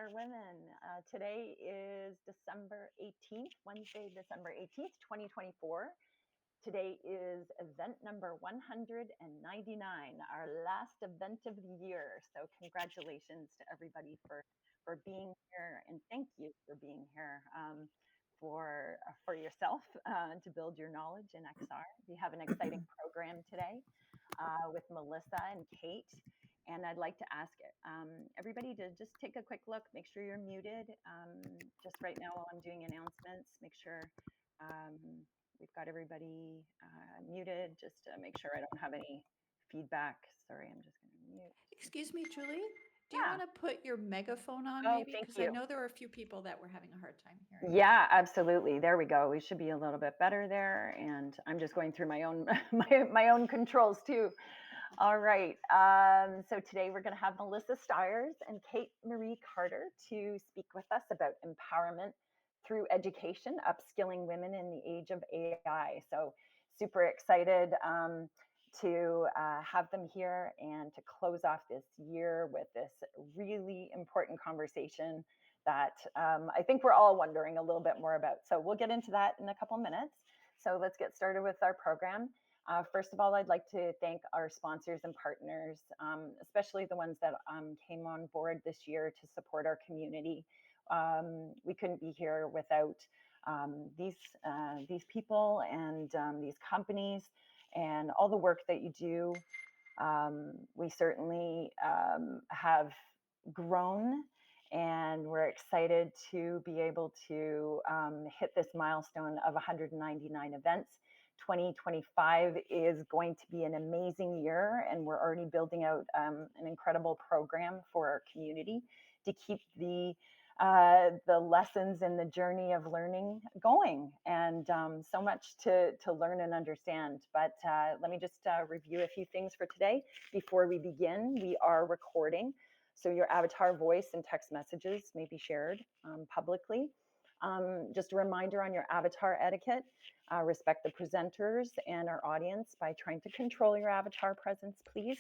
XR Women. Today is December 18th, Wednesday, December 18th, 2024. Today is event number 199, our last event of the year. So congratulations to everybody for being here, and thank you for being here for yourself to build your knowledge in XR. We have an exciting program today with Melissa and Kate. And I'd like to ask everybody to just take a quick look, make sure you're muted. Just right now while I'm doing announcements, make sure we've got everybody muted, just to make sure I don't have any feedback. Sorry, I'm just going to mute. Excuse me, Julie. Do you want to put your megaphone on Oh, maybe? thank Because I you. know there are a few people that were having a hard time hearing. Yeah, absolutely. There we go. We should be a little bit better there. And I'm just going through my own my own controls too. All right. So today we're going to have Melissa Stiers and Kate Marie Carter to speak with us about empowerment through education, upskilling women in the age of AI. So super excited to have them here and to close off this year with this really important conversation that I think we're all wondering a little bit more about. So we'll get into that in a couple minutes. So let's get started with our program. First of all, I'd like to thank our sponsors and partners, especially the ones that came on board this year to support our community. We couldn't be here without these people and these companies and all the work that you do. We certainly have grown, and we're excited to be able to hit this milestone of 199 events. 2025 is going to be an amazing year, and we're already building out an incredible program for our community to keep the lessons and the journey of learning going, and so much to learn and understand. But let me just review a few things for today. Before we begin, we are recording, so your avatar voice and text messages may be shared publicly. Just a reminder on your avatar etiquette. Respect the presenters and our audience by trying to control your avatar presence, please.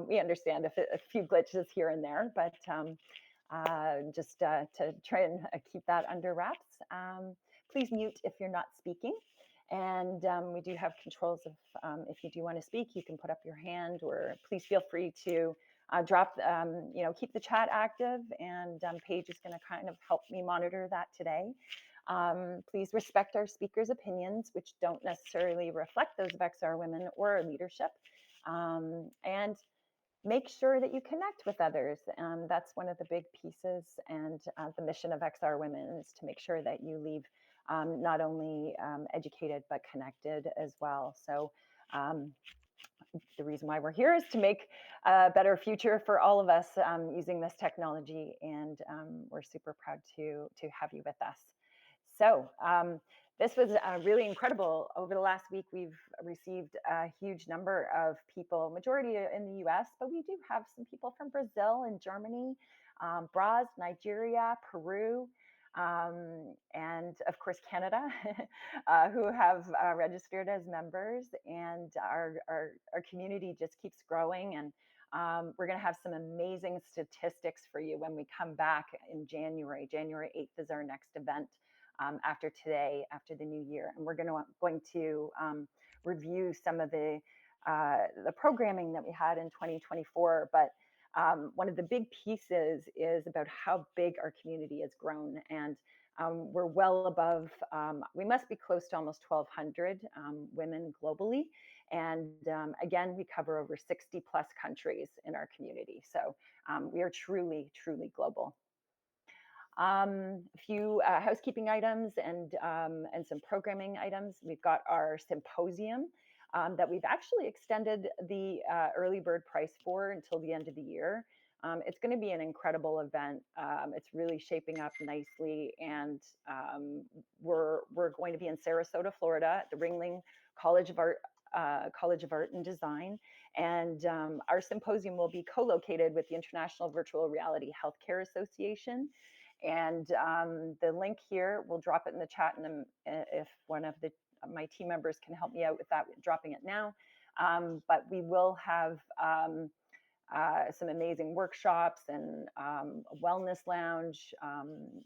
We understand if a few glitches here and there, but just to try and keep that under wraps. Please mute if you're not speaking. And we do have controls of if you do want to speak, you can put up your hand, or please feel free to drop, keep the chat active, and Paige is going to kind of help me monitor that today. Please respect our speakers' opinions, which don't necessarily reflect those of XR Women or our leadership. And make sure that you connect with others. That's one of the big pieces, and the mission of XR Women is to make sure that you leave not only educated, but connected as well. So the reason why we're here is to make a better future for all of us using this technology, and we're super proud to have you with us. So this was really incredible. Over the last week, we've received a huge number of people, majority in the US, but we do have some people from Brazil and Germany, Braz, Nigeria, Peru, and of course Canada, who have registered as members. And our community just keeps growing, and we're going to have some amazing statistics for you when we come back in January. January 8th is our next event. After today, after the new year, and we're going to review some of the programming that we had in 2024. But one of the big pieces is about how big our community has grown, and we're well above. We must be close to almost 1,200 women globally, and again, we cover over 60 plus countries in our community. So we are truly, truly global. A few housekeeping items and some programming items. We've got our symposium that we've actually extended the early bird price for until the end of the year. It's going to be an incredible event. It's really shaping up nicely, and we're going to be in Sarasota, Florida, at the Ringling College of Art and Design, and our symposium will be co-located with the International Virtual Reality Healthcare Association. And the link here, we'll drop it in the chat, and if one of my team members can help me out with that, dropping it now. But we will have some amazing workshops and a wellness lounge,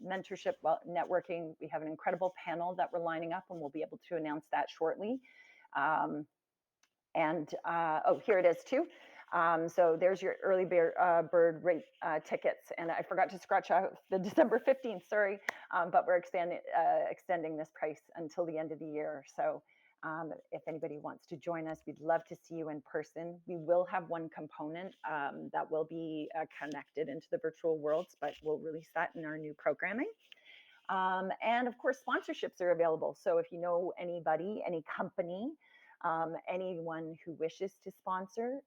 mentorship, networking. We have an incredible panel that we're lining up, and we'll be able to announce that shortly. Oh, here it is too. So there's your early bird rate tickets. And I forgot to scratch out the December 15th, sorry, but we're extending this price until the end of the year. So if anybody wants to join us, we'd love to see you in person. We will have one component that will be connected into the virtual worlds, but we'll release that in our new programming. And of course, sponsorships are available. So if you know anybody, any company, anyone who wishes to sponsor,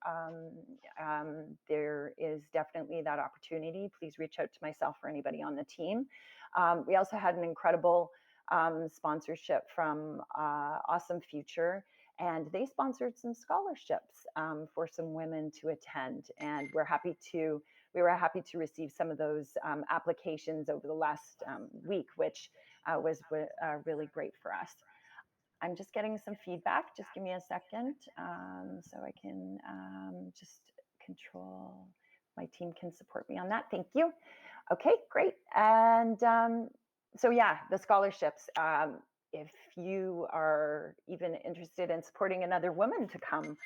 there is definitely that opportunity. Please reach out to myself or anybody on the team. We also had an incredible sponsorship from Awesome Future, and they sponsored some scholarships for some women to attend. And we were happy to receive some of those applications over the last week, which was really great for us. I'm just getting some feedback. Just give me a second so I can just control. My team can support me on that. Thank you. Okay, great. And so yeah, the scholarships. If you are even interested in supporting another woman to come,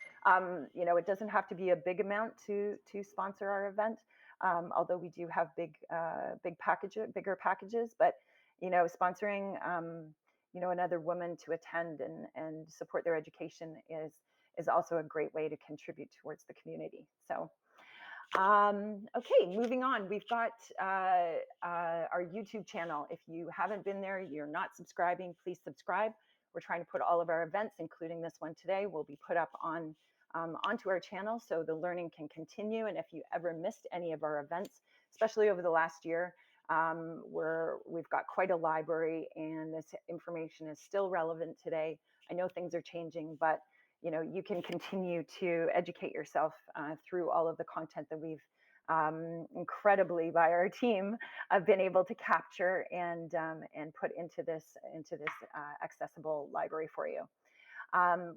it doesn't have to be a big amount to sponsor our event. Although we do have bigger packages, but sponsoring another woman to attend and support their education is also a great way to contribute towards the community. So, okay, moving on. We've got our YouTube channel. If you haven't been there, you're not subscribing, please subscribe. We're trying to put all of our events, including this one today, will be put up onto our channel so the learning can continue. And if you ever missed any of our events, especially over the last year, we've got quite a library, and this information is still relevant today. I know things are changing, but you can continue to educate yourself through all of the content that we've incredibly by our team have been able to capture and put into this accessible library for you.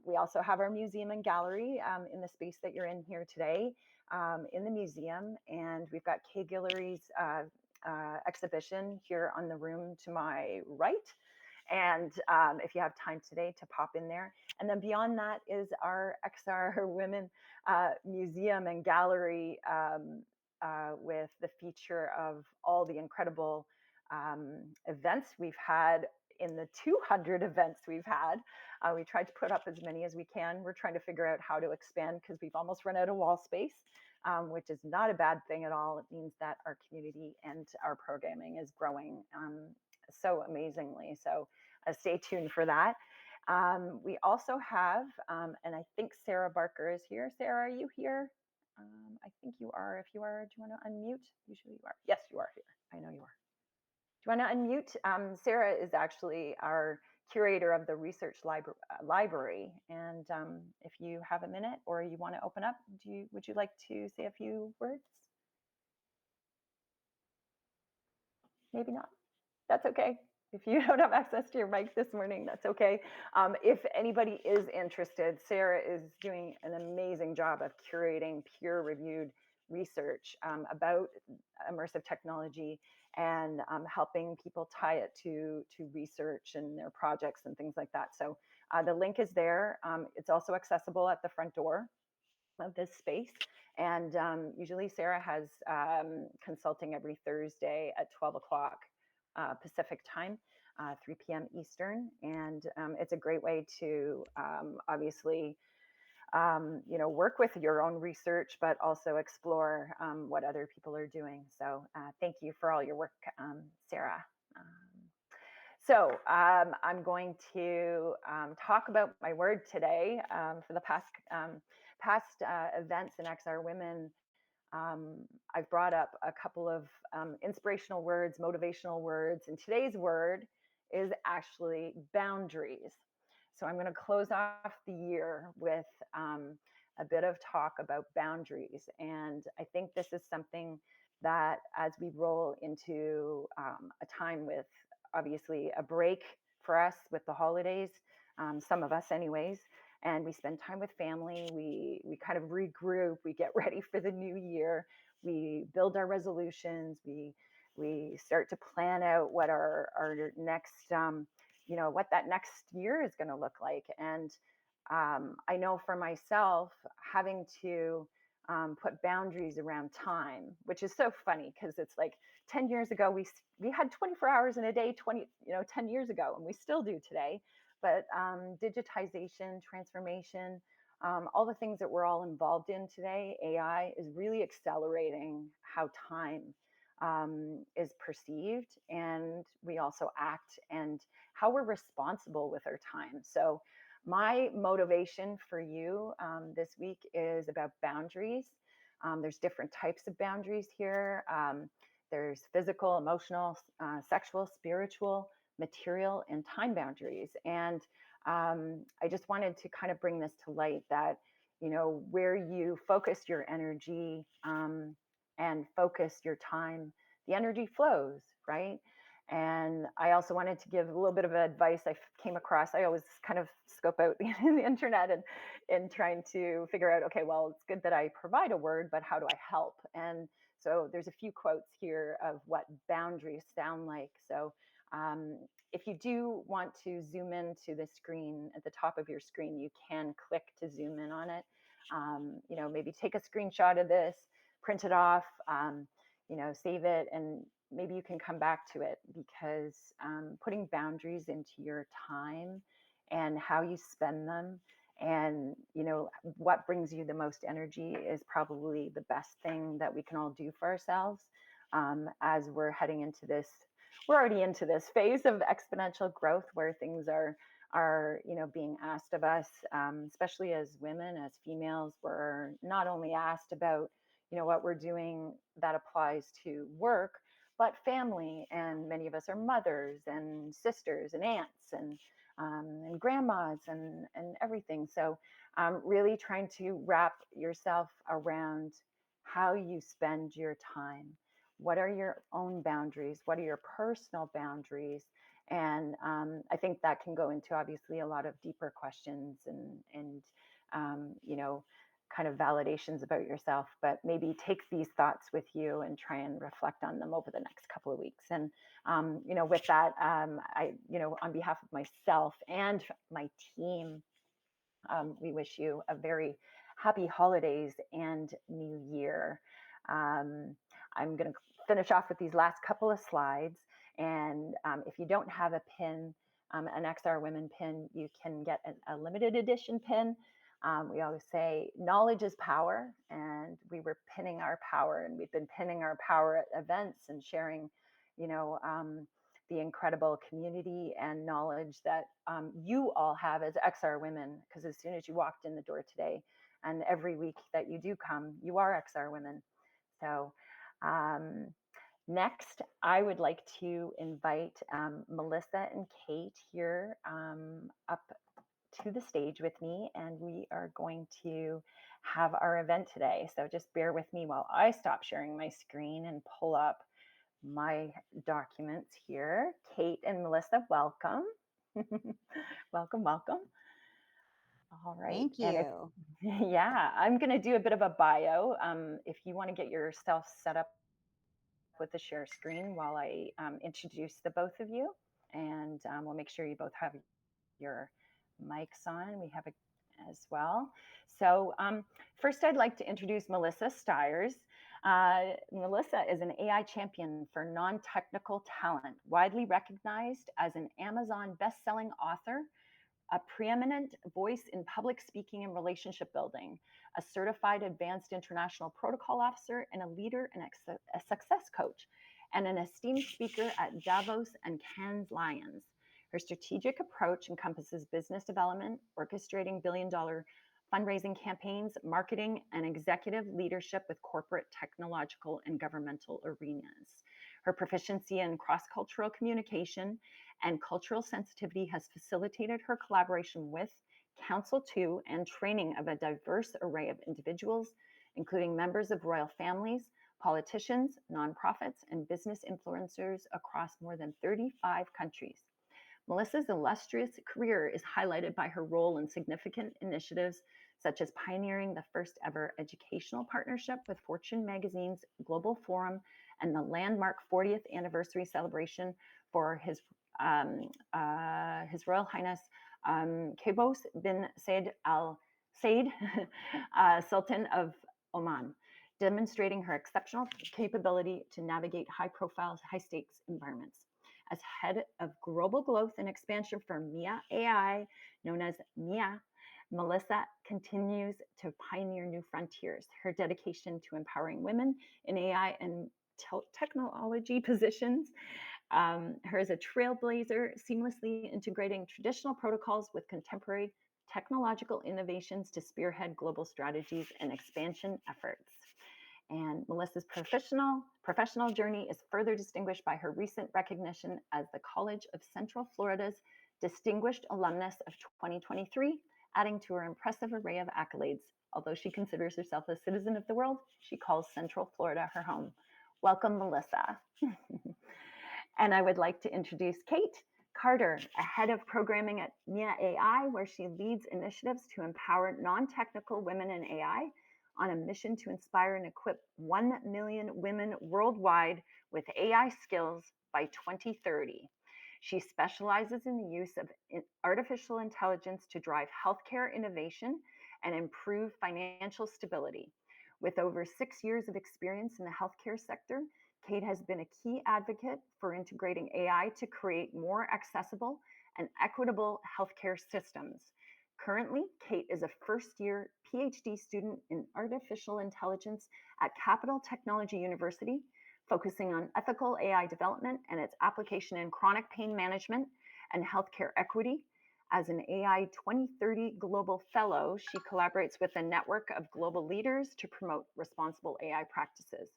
We also have our museum and gallery in the space that you're in here today in the museum, and we've got Kay Guillory's exhibition here on the room to my right. And if you have time today to pop in there. And then beyond that is our XR Women Museum and Gallery with the feature of all the incredible events we've had in the 200 events we've had. We tried to put up as many as we can. We're trying to figure out how to expand because we've almost run out of wall space. Which is not a bad thing at all. It means that our community and our programming is growing so amazingly. So stay tuned for that. We also have, and I think Sarah Barker is here. Sarah, are you here? I think you are. If you are, do you want to unmute? Usually you are. Yes, you are here. I know you are. Do you want to unmute? Sarah is actually our curator of the research library. And if you have a minute or you want to open up, would you like to say a few words? Maybe not. That's okay. If you don't have access to your mic this morning, that's okay. If anybody is interested, Sarah is doing an amazing job of curating peer-reviewed research about immersive technology and helping people tie it to research and their projects and things like that. So the link is there. It's also accessible at the front door of this space. And usually Sarah has consulting every Thursday at 12 o'clock Pacific time, 3 p.m. Eastern. And it's a great way to obviously work with your own research, but also explore what other people are doing. So thank you for all your work, Sarah. So I'm going to talk about my word today. For the past events in XR Women, I've brought up a couple of inspirational words, motivational words, and today's word is actually boundaries. So I'm going to close off the year with a bit of talk about boundaries. And I think this is something that as we roll into a time with obviously a break for us with the holidays, some of us anyways, and we spend time with family. We kind of regroup. We get ready for the new year. We build our resolutions. We start to plan out what our next what that next year is going to look like. And I know for myself, having to put boundaries around time, which is so funny because it's like 10 years ago we had 24 hours in a day 10 years ago, and we still do today. But digitization, transformation, all the things that we're all involved in today, AI is really accelerating how time is perceived, and we also act, and how we're responsible with our time. So my motivation for you this week is about boundaries. There's different types of boundaries here. There's physical, emotional, sexual, spiritual, material, and time boundaries. And I just wanted to kind of bring this to light that, where you focus your energy and focus your time, the energy flows, right? And I also wanted to give a little bit of advice I came across. I always kind of scope out the internet and trying to figure out, okay, well, it's good that I provide a word, but how do I help? And so there's a few quotes here of what boundaries sound like. So if you do want to zoom into the screen at the top of your screen, you can click to zoom in on it. Maybe take a screenshot of this, print it off, save it, and maybe you can come back to it, because putting boundaries into your time and how you spend them, and what brings you the most energy, is probably the best thing that we can all do for ourselves as we're heading into this. We're already into this phase of exponential growth where things are being asked of us, especially as women, as females. We're not only asked about what we're doing that applies to work, but family. And many of us are mothers and sisters and aunts and grandmas and everything. So really trying to wrap yourself around how you spend your time. What are your own boundaries? What are your personal boundaries? And I think that can go into obviously a lot of deeper questions and kind of validations about yourself, but maybe take these thoughts with you and try and reflect on them over the next couple of weeks. And, with that, on behalf of myself and my team, we wish you a very happy holidays and new year. I'm going to finish off with these last couple of slides. And if you don't have a pin, an XR Women pin, you can get a limited edition pin. We always say knowledge is power, and we were pinning our power, and we've been pinning our power at events and sharing, the incredible community and knowledge that you all have as XR Women, because as soon as you walked in the door today, and every week that you do come, you are XR Women. So next, I would like to invite Melissa and Kate here up to the stage with me, and we are going to have our event today. So just bear with me while I stop sharing my screen and pull up my documents here. Kate and Melissa, welcome. Welcome. All right. Thank you. Yeah, I'm going to do a bit of a bio. If you want to get yourself set up with the share screen while I introduce the both of you, and we'll make sure you both have your mics on. We have it as well. So first, I'd like to introduce Melissa Stiers. Melissa is an AI champion for non-technical talent, widely recognized as an Amazon best-selling author, a preeminent voice in public speaking and relationship building, a certified advanced international protocol officer, and a leader and a success coach, and an esteemed speaker at Davos and Cannes Lions. Her strategic approach encompasses business development, orchestrating billion-dollar fundraising campaigns, marketing, and executive leadership with corporate, technological, and governmental arenas. Her proficiency in cross-cultural communication and cultural sensitivity has facilitated her collaboration with, counsel to, and training of a diverse array of individuals, including members of royal families, politicians, nonprofits, and business influencers across more than 35 countries. Melissa's illustrious career is highlighted by her role in significant initiatives such as pioneering the first ever educational partnership with Fortune magazine's Global Forum and the landmark 40th anniversary celebration for His Royal Highness Qaboos bin Said Al Said, Sultan of Oman, demonstrating her exceptional capability to navigate high profile, high stakes environments. As head of global growth and expansion for MIA AI, known as MIA, Melissa continues to pioneer new frontiers. Her dedication to empowering women in AI and technology positions her as a trailblazer, seamlessly integrating traditional protocols with contemporary technological innovations to spearhead global strategies and expansion efforts. And Melissa's professional journey is further distinguished by her recent recognition as the College of Central Florida's Distinguished Alumnus of 2023, adding to her impressive array of accolades. Although she considers herself a citizen of the world, she calls Central Florida her home. Welcome, Melissa. And I would like to introduce Kate Carter, a head of programming at MIA AI, where she leads initiatives to empower non-technical women in AI on a mission to inspire and equip 1 million women worldwide with AI skills by 2030. She specializes in the use of artificial intelligence to drive healthcare innovation and improve financial stability. With over 6 years of experience in the healthcare sector, Kate has been a key advocate for integrating AI to create more accessible and equitable healthcare systems. Currently, Kate is a first-year Ph.D. student in artificial intelligence at Capital Technology University, focusing on ethical AI development and its application in chronic pain management and healthcare equity. As an AI 2030 Global Fellow, she collaborates with a network of global leaders to promote responsible AI practices.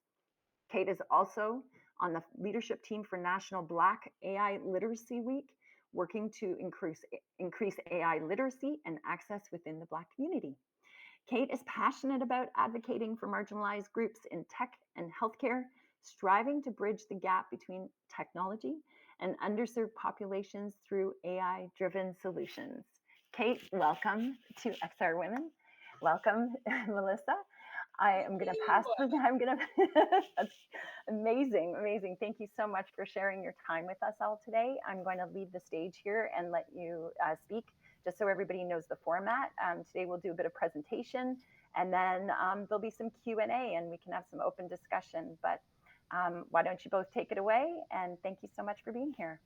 Kate is also on the leadership team for National Black AI Literacy Week, working to increase AI literacy and access within the Black community. Kate is passionate about advocating for marginalized groups in tech and healthcare, striving to bridge the gap between technology and underserved populations through AI-driven solutions. Kate, welcome to XR Women. Welcome, Melissa. I am going to pass the I'm going to that's amazing. Thank you so much for sharing your time with us all today. I'm going to leave the stage here and let you speak just so everybody knows the format. Today we'll do a bit of presentation and then there'll be some Q&A and we can have some open discussion. But why don't you both take it away, and thank you so much for being here.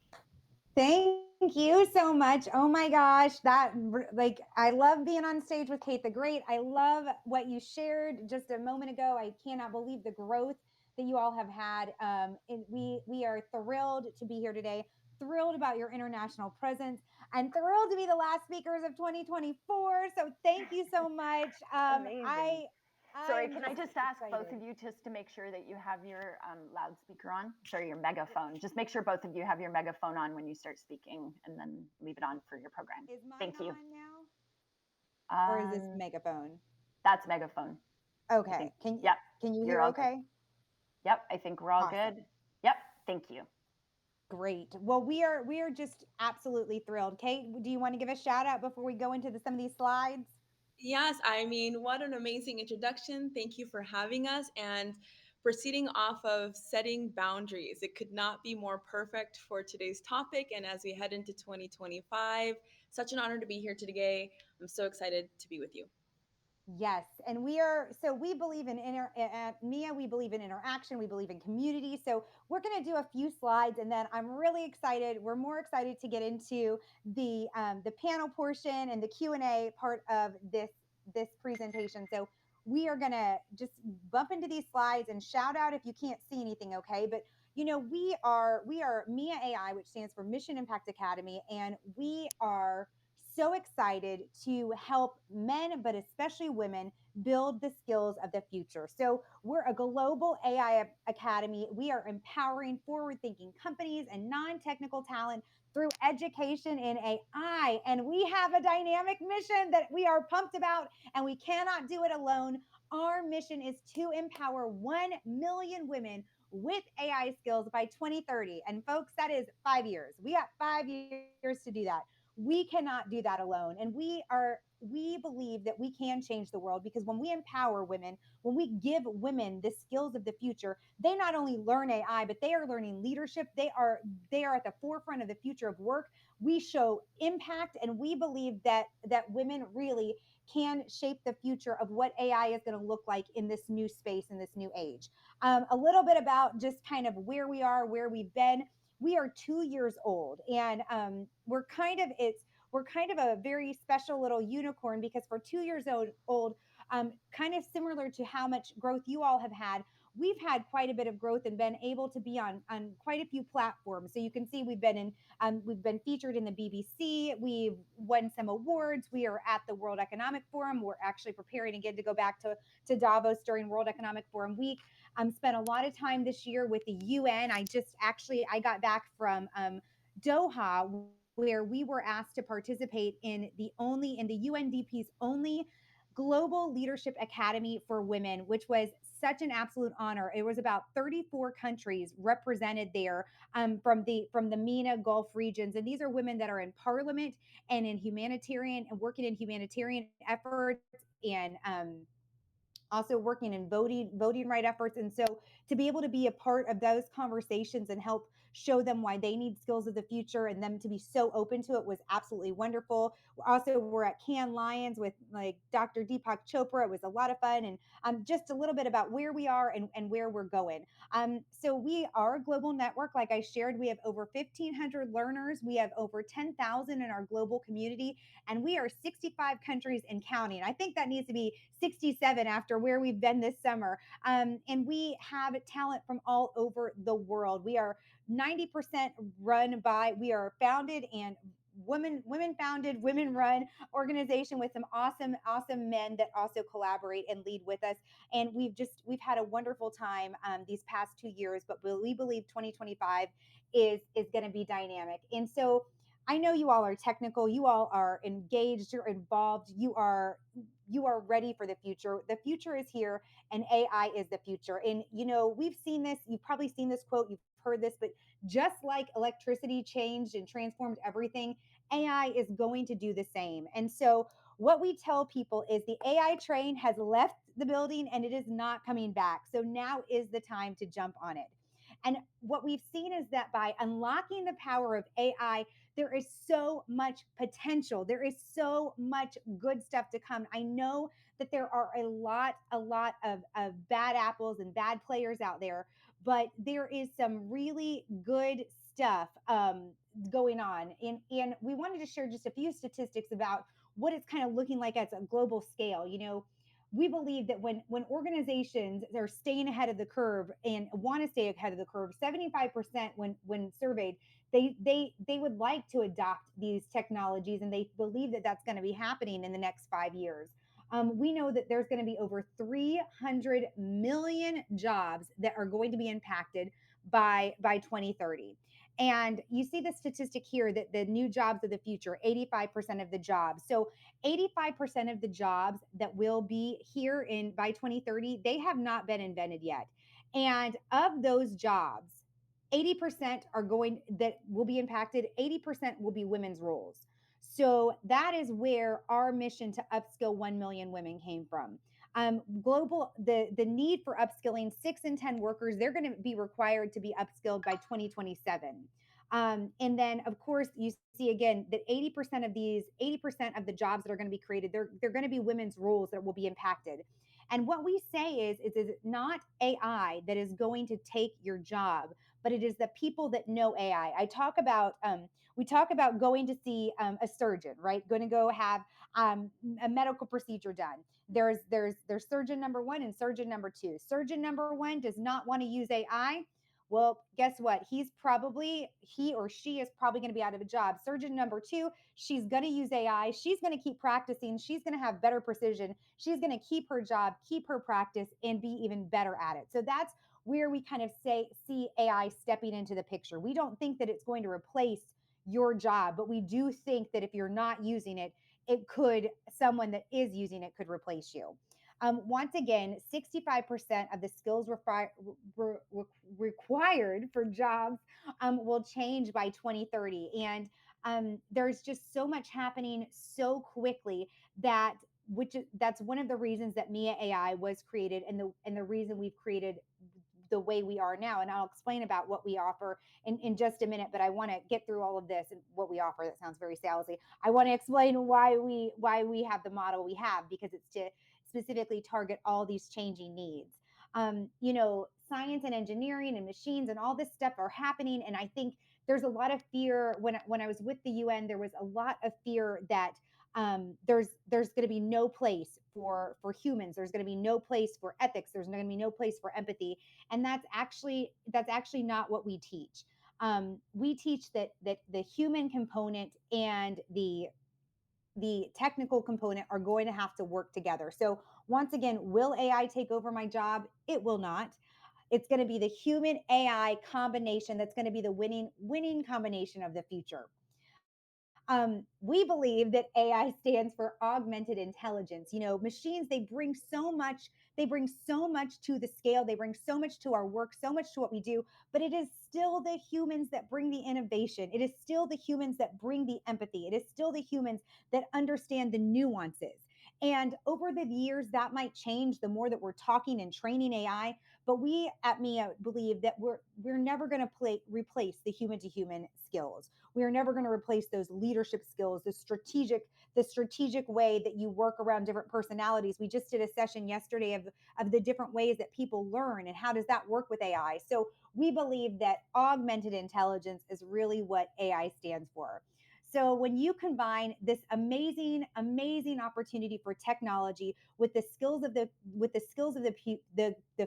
Thank you so much. Oh my gosh, I love being on stage with Kate the Great. I love what you shared just a moment ago. I cannot believe the growth that you all have had. And we are thrilled to be here today. Thrilled about your international presence and thrilled to be the last speakers of 2024. So thank you so much. Amazing. Sorry, can I just ask excited. both of you just to make sure that you have your loudspeaker on? Sorry, your megaphone. Just make sure both of you have your megaphone on when you start speaking, and then leave it on for your program. Is mine Thank you. On now? Or is this megaphone? That's megaphone. Okay. Can you hear okay? Good. Yep, I think we're all Awesome. good. Yep, thank you. Great. Well, we are just absolutely thrilled. Kate, do you want to give a shout out before we go into some of these slides? Yes, I mean, what an amazing introduction. Thank you for having us. And proceeding off of setting boundaries, it could not be more perfect for today's topic. And as we head into 2025, such an honor to be here today. I'm so excited to be with you. Yes, and we believe in MIA, we believe in interaction, we believe in community. So we're going to do a few slides, and then I'm really excited. We're more excited to get into the panel portion and the Q&A part of this presentation. So we are going to just bump into these slides and shout out if you can't see anything, okay? But we are MIA AI, which stands for Mission Impact Academy, and we are so excited to help men, but especially women, build the skills of the future. So we're a global AI academy. We are empowering forward-thinking companies and non-technical talent through education in AI. And we have a dynamic mission that we are pumped about, and we cannot do it alone. Our mission is to empower 1 million women with AI skills by 2030. And folks, that is 5 years. We got 5 years to do that. We cannot do that alone. And we believe that we can change the world, because when we empower women, when we give women the skills of the future, they not only learn AI, but they are learning leadership. They are at the forefront of the future of work. We show impact, and we believe that women really can shape the future of what AI is going to look like in this new space, in this new age. A little bit about just kind of where we are, where we've been. We are 2 years old, and we're kind of a very special little unicorn, because for 2 years old, kind of similar to how much growth you all have had, we've had quite a bit of growth and been able to be on quite a few platforms. So you can see we've been featured in the BBC. We've won some awards. We are at the World Economic Forum. We're actually preparing again to go back to Davos during World Economic Forum week. Spent a lot of time this year with the UN. I got back from Doha, where we were asked to participate in the UNDP's only Global Leadership Academy for Women, which was such an absolute honor. It was about 34 countries represented there, from the MENA Gulf regions, and these are women that are in parliament and in humanitarian and working in humanitarian efforts, and also working in voting right efforts. And so to be able to be a part of those conversations and help show them why they need skills of the future, and them to be so open to it, was absolutely wonderful. Also, we're at Cannes Lions with like Dr. Deepak Chopra. It was a lot of fun. And just a little bit about where we are and where we're going. So we are a global network. Like I shared, we have over 1,500 learners. We have over 10,000 in our global community, and we are 65 countries and counting. I think that needs to be 67 after where we've been this summer. And we have talent from all over the world. We are 90% we are founded and women founded, women run organization with some awesome men that also collaborate and lead with us. And we've had a wonderful time these past 2 years, but we believe 2025 is going to be dynamic. And so I know you all are technical, you all are engaged, you're involved, you are ready for the future. The future is here, and AI is the future. And we've seen this, you've probably seen this quote, you've heard this, but just like electricity changed and transformed everything, AI is going to do the same. And so what we tell people is the AI train has left the building and it is not coming back. So now is the time to jump on it. And what we've seen is that by unlocking the power of AI, there is so much potential. There is so much good stuff to come. I know that there are a lot of bad apples and bad players out there, but there is some really good stuff going on. And we wanted to share just a few statistics about what it's kind of looking like at a global scale. We believe that when organizations are staying ahead of the curve and want to stay ahead of the curve, 75% when surveyed, they would like to adopt these technologies, and they believe that that's going to be happening in the next 5 years. We know that there's going to be over 300 million jobs that are going to be impacted by 2030. And you see the statistic here that the new jobs of the future, 85% of the jobs. So 85% of the jobs that will be here by 2030, they have not been invented yet. And of those jobs, 80% that will be impacted, 80% will be women's roles. So that is where our mission to upskill 1 million women came from. The need for upskilling 6 in 10 workers, they're going to be required to be upskilled by 2027. And then, of course, you see again that 80% of the jobs that are going to be created, they're going to be women's roles that will be impacted. And what we say is it's not AI that is going to take your job, but it is the people that know AI. We talk about going to see a surgeon, right? Going to go have a medical procedure done. There's surgeon number one and surgeon number two. Surgeon number one does not want to use AI. Well, guess what? He or she is probably going to be out of a job. Surgeon number two, she's going to use AI. She's going to keep practicing. She's going to have better precision. She's going to keep her job, keep her practice, and be even better at it. So that's where we kind of see AI stepping into the picture. We don't think that it's going to replace your job, but we do think that if you're not using it, someone that is using it could replace you. Once again, 65% of the skills required for jobs will change by 2030. And there's just so much happening so quickly that that's one of the reasons that Mia AI was created, and the reason we've created the way we are now. And I'll explain about what we offer in just a minute, but I want to get through all of this and what we offer. That sounds very salesy. I want to explain why we have the model we have, because it's to specifically target all these changing needs. Science and engineering and machines and all this stuff are happening, and I think there's a lot of fear. When I was with the UN, there was a lot of fear that there's going to be no place for humans. There's going to be no place for ethics. There's going to be no place for empathy, and that's actually not what we teach. We teach that the human component and the technical component are going to have to work together. So once again, will AI take over my job? It will not. It's going to be the human AI combination that's going to be the winning combination of the future. We believe that AI stands for augmented intelligence. Machines, they bring so much to the scale. They bring so much to our work, so much to what we do, but it is still the humans that bring the innovation. It is still the humans that bring the empathy. It is still the humans that understand the nuances. And over the years, that might change the more that we're talking and training AI. But we at MIA believe that we're never going to replace the human to human skills. We are never going to replace those leadership skills, the strategic way that you work around different personalities. We just did a session yesterday of the different ways that people learn and how does that work with AI. So we believe that augmented intelligence is really what AI stands for. So when you combine this amazing opportunity for technology with the skills of the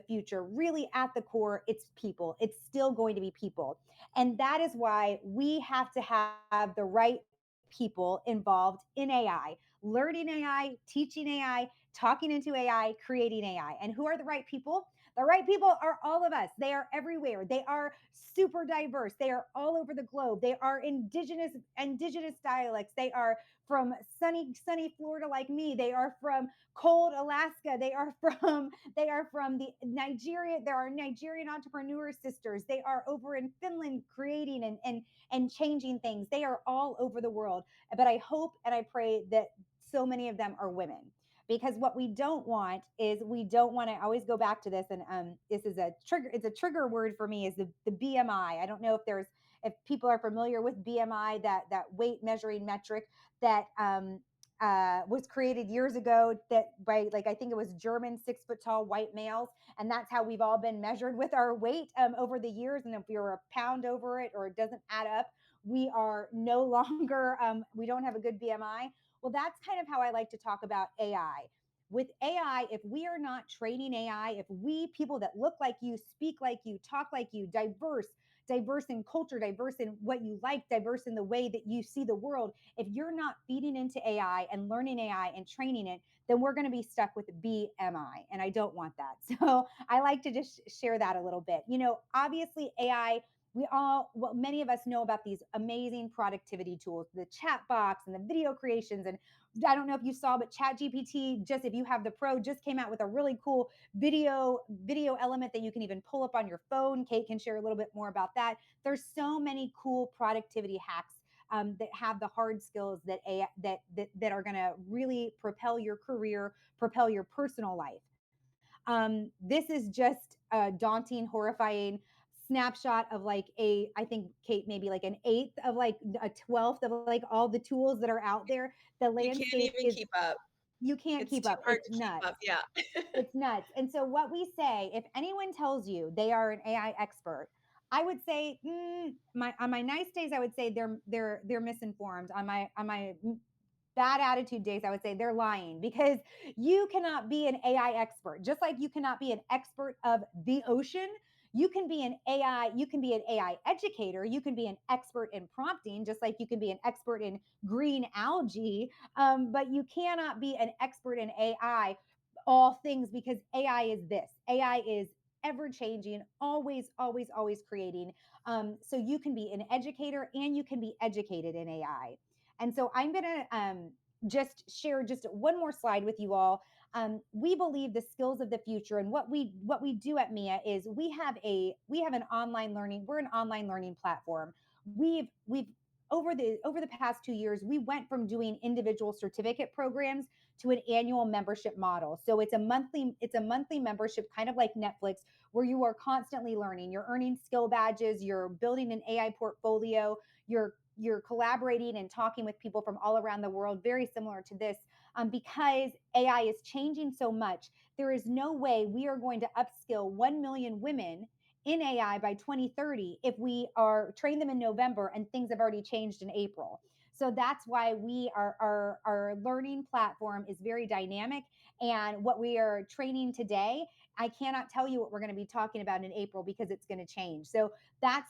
future, really at the core, it's people. It's still going to be people. And that is why we have to have the right people involved in AI, learning AI, teaching AI, talking into AI, creating AI. And who are the right people? The right people are all of us. They are everywhere. They are super diverse. They are all over the globe. They are indigenous dialects. They are from sunny Florida like me. They are from cold Alaska. They are from the Nigeria. There are Nigerian entrepreneur sisters. They are over in Finland creating and changing things. They are all over the world. But I hope and I pray that so many of them are women. Because what we don't want is I always go back to this, and this is it's a trigger word for me, is the BMI. I don't know if people are familiar with BMI, that weight measuring metric that was created years ago that by, like, I think it was German 6 foot tall white males. And that's how we've all been measured with our weight over the years. And if you're a pound over it or it doesn't add up, we are no longer, we don't have a good BMI. Well, that's kind of how I like to talk about AI. With AI, if we are not training AI, if we, people that look like you, speak like you, talk like you, diverse in culture, diverse in what you like, diverse in the way that you see the world, if you're not feeding into AI and learning AI and training it, then we're going to be stuck with BMI. And I don't want that. So I like to just share that a little bit. Obviously AI, many of us know about these amazing productivity tools, the chat box and the video creations. And I don't know if you saw, but ChatGPT, just if you have the Pro, just came out with a really cool video element that you can even pull up on your phone. Kate can share a little bit more about that. There's so many cool productivity hacks that have the hard skills that are going to really propel your career, propel your personal life. This is just a daunting, horrifying snapshot of I think, Kate, maybe like an eighth of like a 12th of like all the tools that are out there. The landscape you can't even keep up. You can't keep up. It's nuts. Keep up. Yeah. It's nuts. And so what we say, if anyone tells you they are an AI expert, I would say, on my nice days, I would say they're misinformed. On my bad attitude days, I would say they're lying, because you cannot be an AI expert. Just like you cannot be an expert of the ocean, you can be an AI educator. You can be an expert in prompting, just like you can be an expert in green algae. But you cannot be an expert in AI, all things, because AI is this. AI is ever changing, always creating. So you can be an educator and you can be educated in AI. And so I'm going to just share just one more slide with you all. We believe the skills of the future, and what we do at Mia is we have an online learning. We're an online learning platform. We've over the past 2 years, we went from doing individual certificate programs to an annual membership model. So it's a monthly membership, kind of like Netflix, where you are constantly learning. You're earning skill badges. You're building an AI portfolio. You're collaborating and talking with people from all around the world, very similar to this, because AI is changing so much. There is no way we are going to upskill 1 million women in AI by 2030 if we are train them in November and things have already changed in April. So that's why our learning platform is very dynamic. And what we are training today, I cannot tell you what we're going to be talking about in April because it's going to change. So that's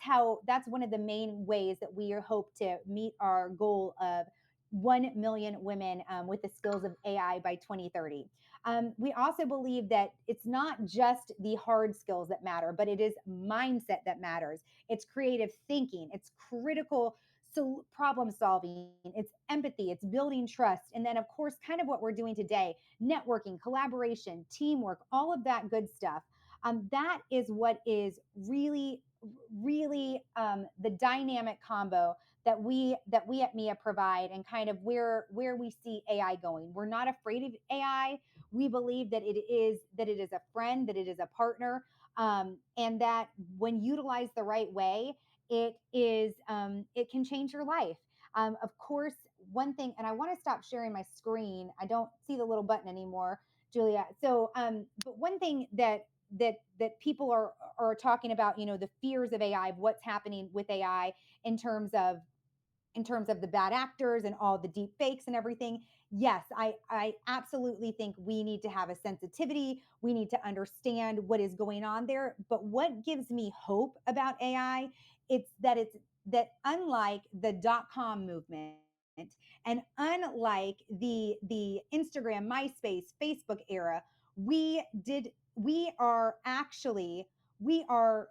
one of the main ways that we hope to meet our goal of 1 million women with the skills of AI by 2030. We also believe that it's not just the hard skills that matter, but it is mindset that matters. It's creative thinking, it's critical problem solving, it's empathy, it's building trust. And then, of course, kind of what we're doing today, networking, collaboration, teamwork, all of that good stuff. That is what is really, really the dynamic combo that we at Mia provide, and kind of where we see AI going. We're not afraid of AI. We believe that it is a friend, that it is a partner, and that when utilized the right way, it can change your life. Of course, one thing, and I want to stop sharing my screen. I don't see the little button anymore, Julia. So, but one thing that people are talking about, the fears of AI, of what's happening with AI in terms of the bad actors and all the deep fakes and everything. Yes, I absolutely think we need to have a sensitivity. We need to understand what is going on there. But what gives me hope about AI, it's that unlike the .com movement and unlike the Instagram, MySpace, Facebook era, we are actually we are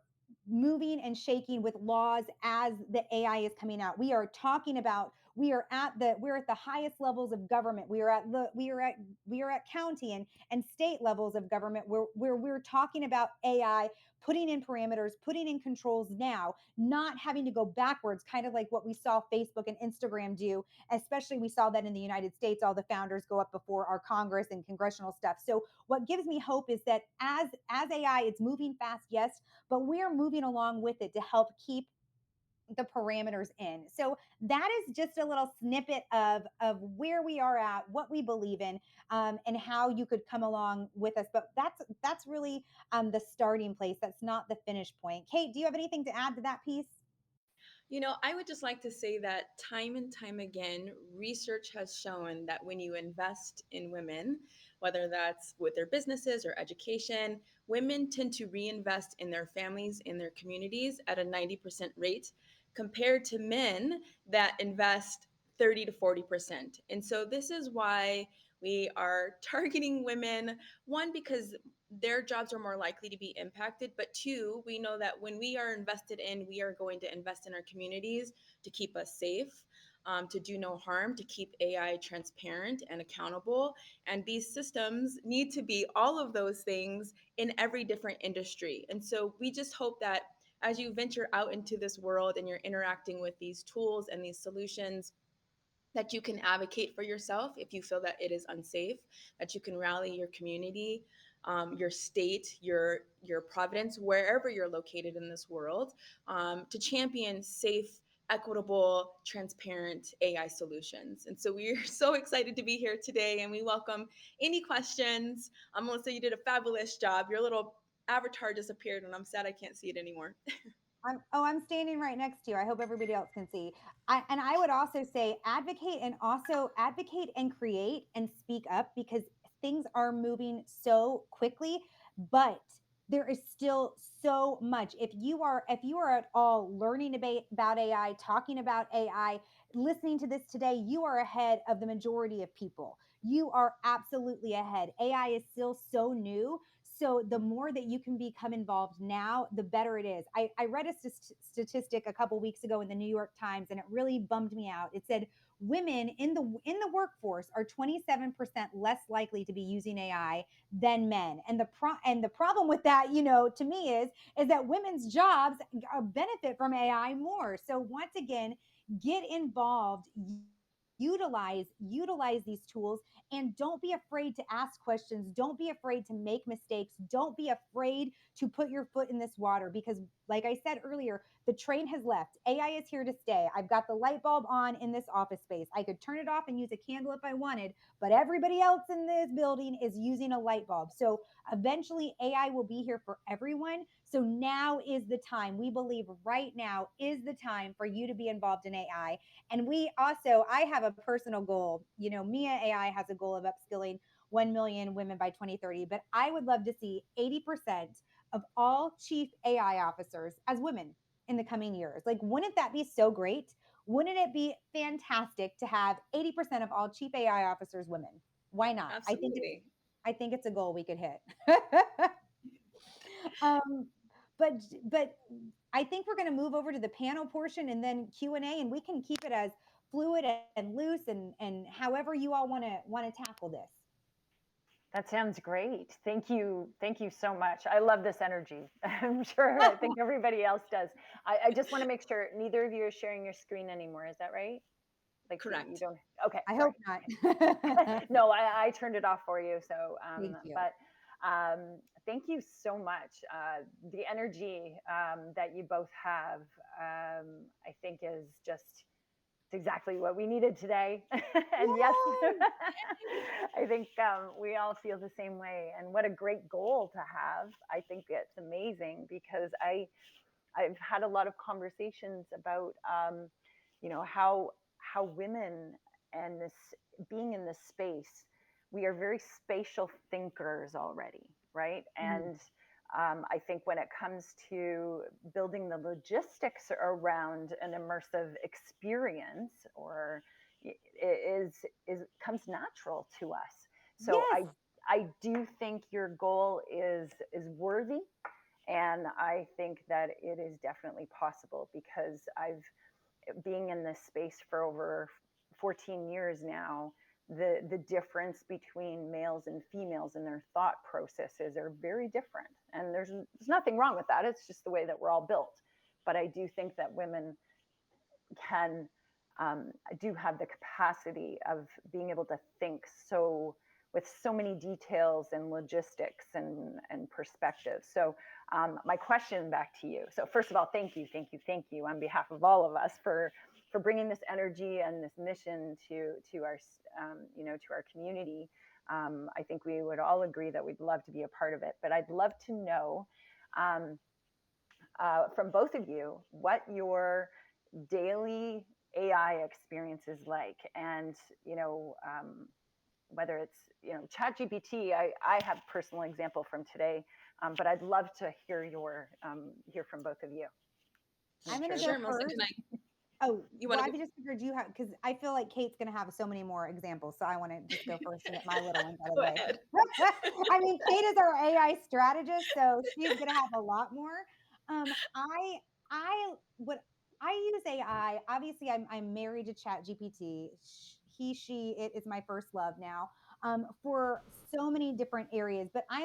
moving and shaking with laws as the AI is coming out. We are talking about we're at the highest levels of government. We are at county and state levels of government where we're talking about AI, putting in parameters, putting in controls now, not having to go backwards, kind of like what we saw Facebook and Instagram do. Especially we saw that in the United States, all the founders go up before our Congress and congressional stuff. So what gives me hope is that as AI, it's moving fast, yes, but we're moving along with it to help keep the parameters in. So that is just a little snippet of where we are at, what we believe in, and how you could come along with us. But that's really the starting place. That's not the finish point. Kate, do you have anything to add to that piece? I would just like to say that time and time again, research has shown that when you invest in women, whether that's with their businesses or education, women tend to reinvest in their families, in their communities at a 90% rate compared to men that invest 30 to 40%. And so this is why we are targeting women, one, because their jobs are more likely to be impacted. But two, we know that when we are invested in, we are going to invest in our communities to keep us safe, to do no harm, to keep AI transparent and accountable. And these systems need to be all of those things in every different industry. And so we just hope that as you venture out into this world and you're interacting with these tools and these solutions, that you can advocate for yourself if you feel that it is unsafe, that you can rally your community, your state, your province, wherever you're located in this world, to champion safe, equitable, transparent AI solutions. And so we're so excited to be here today, and we welcome any questions. Melissa, you did a fabulous job. Your little avatar disappeared, and I'm sad I can't see it anymore. I'm standing right next to you. I hope everybody else can see. And I would also say advocate and create and speak up, because things are moving so quickly, but there is still so much. If you are at all learning about AI, talking about AI, listening to this today, you are ahead of the majority of people. You are absolutely ahead. AI is still so new. So the more that you can become involved now, the better it is. I read a statistic a couple weeks ago in the New York Times, and it really bummed me out. It said women in the workforce are 27% less likely to be using AI than men. And the problem with that, to me is that women's jobs benefit from AI more. So once again, get involved, utilize these tools, and don't be afraid to ask questions. Don't be afraid to make mistakes. Don't be afraid to put your foot in this water, because like I said earlier, the train has left. AI is here to stay. I've got the light bulb on in this office space. I could turn it off and use a candle if I wanted, but everybody else in this building is using a light bulb. So eventually AI will be here for everyone. So now is the time. We believe right now is the time for you to be involved in AI. And I have a personal goal. Mia AI has a goal of upskilling 1 million women by 2030, but I would love to see 80% of all chief AI officers as women in the coming years. Like, wouldn't that be so great? Wouldn't it be fantastic to have 80% of all chief AI officers women? Why not? Absolutely. I think it's a goal we could hit. um, but I think we're going to move over to the panel portion and then Q&A, and we can keep it as fluid and loose and however you all want to tackle this. That sounds great. Thank you. Thank you so much. I love this energy. I'm sure I think everybody else does. I just want to make sure neither of you are sharing your screen anymore. Is that right? Like you Correct. don't, okay. I sorry. hope not. No, I turned it off for you. So, Thank you. but thank you so much. The energy that you both have, I think is just, it's exactly what we needed today. And yes, I think we all feel the same way. And what a great goal to have. I think it's amazing because I've had a lot of conversations about, how women and this being in this space, we are very spatial thinkers already, right? Mhm. And I think when it comes to building the logistics around an immersive experience, or is comes natural to us. So Yes. I do think your goal is worthy, and I think that it is definitely possible because I've being in this space for over 14 years now. The difference between males and females in their thought processes are very different, and there's nothing wrong with that. It's just the way that we're all built. But I do think that women can do have the capacity of being able to think so with so many details and logistics and perspectives. So my question back to you. So first of all, thank you on behalf of all of us for bringing this energy and this mission to our to our community. I think we would all agree that we'd love to be a part of it. But I'd love to know from both of you what your daily AI experience is like, and whether it's ChatGPT. I have a personal example from today, but I'd love to hear hear from both of you. I'm going to Sure, go Melissa, first. can I? Oh, You well, want I to? just figured you have, because I feel like Kate's going to have so many more examples. So I want to just go first and get my little ones out of the Go way. ahead. I mean, Kate is our AI strategist, so she's going to have a lot more. I what I use AI. Obviously, I'm married to ChatGPT. It is my first love now. For so many different areas, but I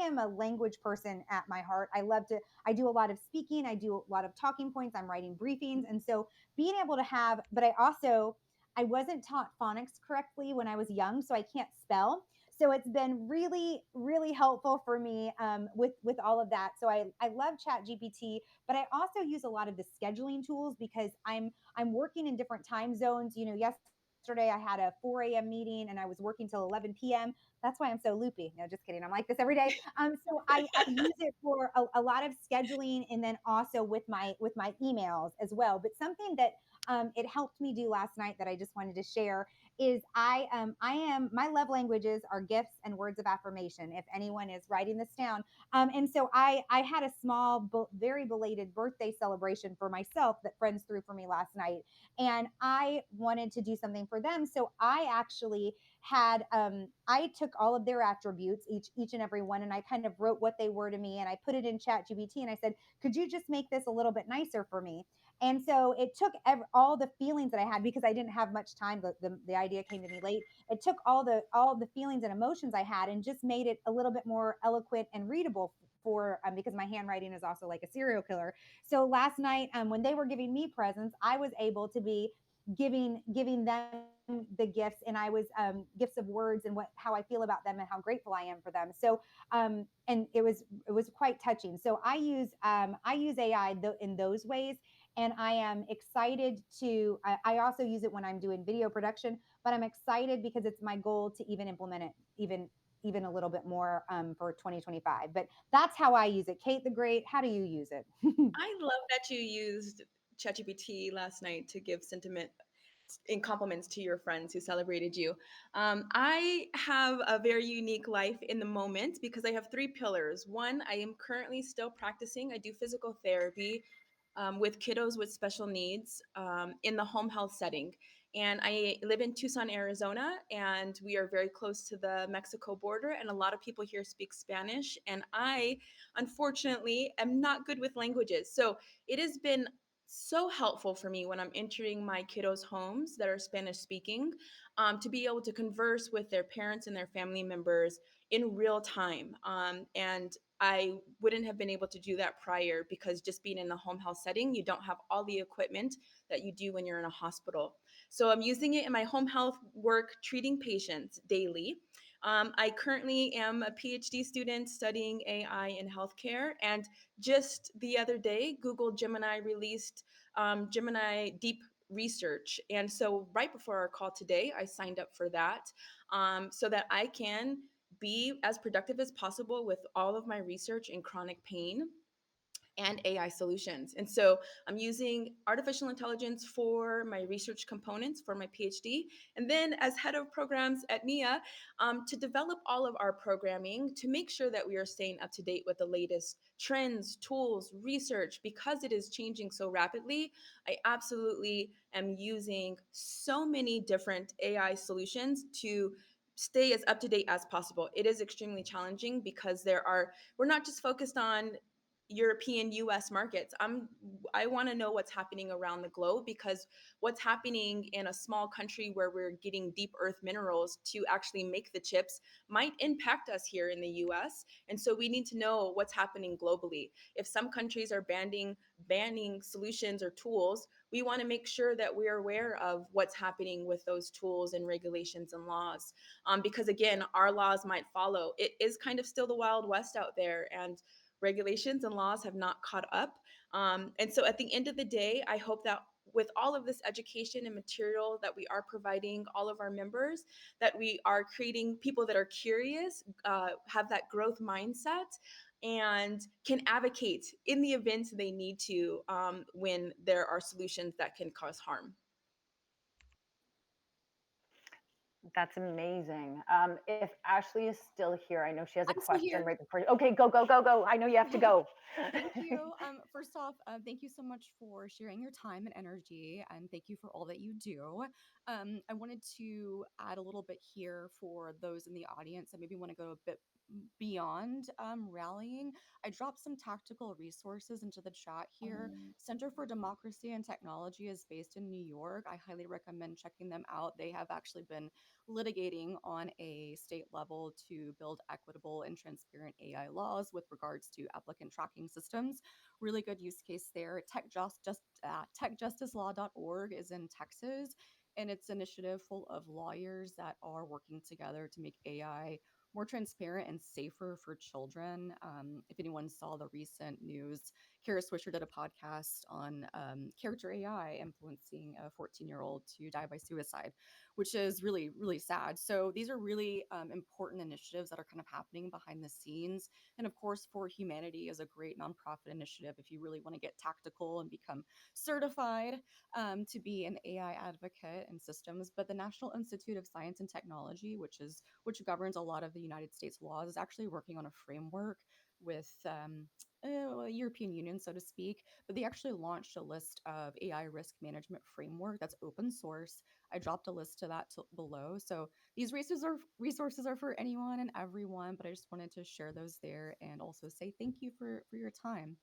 am a language person at my heart. I do a lot of speaking. I do a lot of talking points. I'm writing briefings, and so being able to have, but I wasn't taught phonics correctly when I was young, so I can't spell. So it's been really, really helpful for me with all of that. So I love Chat GPT, but I also use a lot of the scheduling tools because I'm working in different time zones. Yesterday I had a 4 a.m. meeting and I was working till 11 p.m. That's why I'm so loopy. No, just kidding. I'm like this every day. So I use it for a lot of scheduling, and then also with my emails as well. But something that it helped me do last night that I just wanted to share is my love languages are gifts and words of affirmation. If anyone is writing this down, and so I had a small, very belated birthday celebration for myself that friends threw for me last night, and I wanted to do something for them. So I actually had I took all of their attributes, each and every one, and I kind of wrote what they were to me, and I put it in Chat GBT, and I said, could you just make this a little bit nicer for me? And so it took all the feelings that I had, because I didn't have much time. The idea came to me late. It took all the feelings and emotions I had and just made it a little bit more eloquent and readable for because my handwriting is also like a serial killer. So last night, when they were giving me presents, I was able to be giving them the gifts, and I was gifts of words and how I feel about them and how grateful I am for them. So and it was quite touching. So I use AI in those ways, and I am excited to. I also use it when I'm doing video production, but I'm excited because it's my goal to even implement it even a little bit more for 2025. But that's how I use it. Kate the Great, how do you use it? I love that you used ChatGPT last night to give sentiment in compliments to your friends who celebrated you. I have a very unique life in the moment because I have three pillars. One, I am currently still practicing. I do physical therapy with kiddos with special needs in the home health setting. And I live in Tucson, Arizona, and we are very close to the Mexico border. And a lot of people here speak Spanish. And I, unfortunately, am not good with languages. So it has been so helpful for me when I'm entering my kiddos' homes that are Spanish speaking to be able to converse with their parents and their family members in real time. And I wouldn't have been able to do that prior because just being in the home health setting, you don't have all the equipment that you do when you're in a hospital. So I'm using it in my home health work, treating patients daily. I currently am a PhD student studying AI in healthcare. And just the other day, Google Gemini released Gemini Deep Research. And so, right before our call today, I signed up for that so that I can be as productive as possible with all of my research in chronic pain and AI solutions. And so I'm using artificial intelligence for my research components for my PhD. And then, as head of programs at NIA, to develop all of our programming to make sure that we are staying up to date with the latest trends, tools, research, because it is changing so rapidly. I absolutely am using so many different AI solutions to stay as up to date as possible. It is extremely challenging because we're not just focused on European US markets. I want to know what's happening around the globe because what's happening in a small country where we're getting deep earth minerals to actually make the chips might impact us here in the US. And so we need to know what's happening globally. If some countries are banning solutions or tools, we want to make sure that we're aware of what's happening with those tools and regulations and laws. Because again, our laws might follow. It is kind of still the Wild West out there, and regulations and laws have not caught up. And so at the end of the day, I hope that with all of this education and material that we are providing all of our members, that we are creating people that are curious, have that growth mindset, and can advocate in the event they need to when there are solutions that can cause harm. That's amazing. If Ashley is still here, I know she has a I'm still question here. right before. Okay, go, go, go, go. I know you have to go. Thank you. First off, thank you so much for sharing your time and energy, and thank you for all that you do. I wanted to add a little bit here for those in the audience that maybe want to go a bit beyond rallying. I dropped some tactical resources into the chat here. Center for Democracy and Technology is based in New York. I highly recommend checking them out. They have actually been litigating on a state level to build equitable and transparent AI laws with regards to applicant tracking systems. Really good use case there. TechJusticeLaw.org is in Texas, and it's an initiative full of lawyers that are working together to make AI more transparent and safer for children. If anyone saw the recent news Kara Swisher did a podcast on character AI influencing a 14-year-old to die by suicide, which is really, really sad. So these are really important initiatives that are kind of happening behind the scenes. And of course, For Humanity is a great nonprofit initiative if you really want to get tactical and become certified to be an AI advocate and systems. But the National Institute of Science and Technology, which governs a lot of the United States laws, is actually working on a framework with European Union, so to speak. But they actually launched a list of AI risk management framework that's open source. I dropped a list to that below. So these resources are for anyone and everyone. But I just wanted to share those there and also say thank you for your time.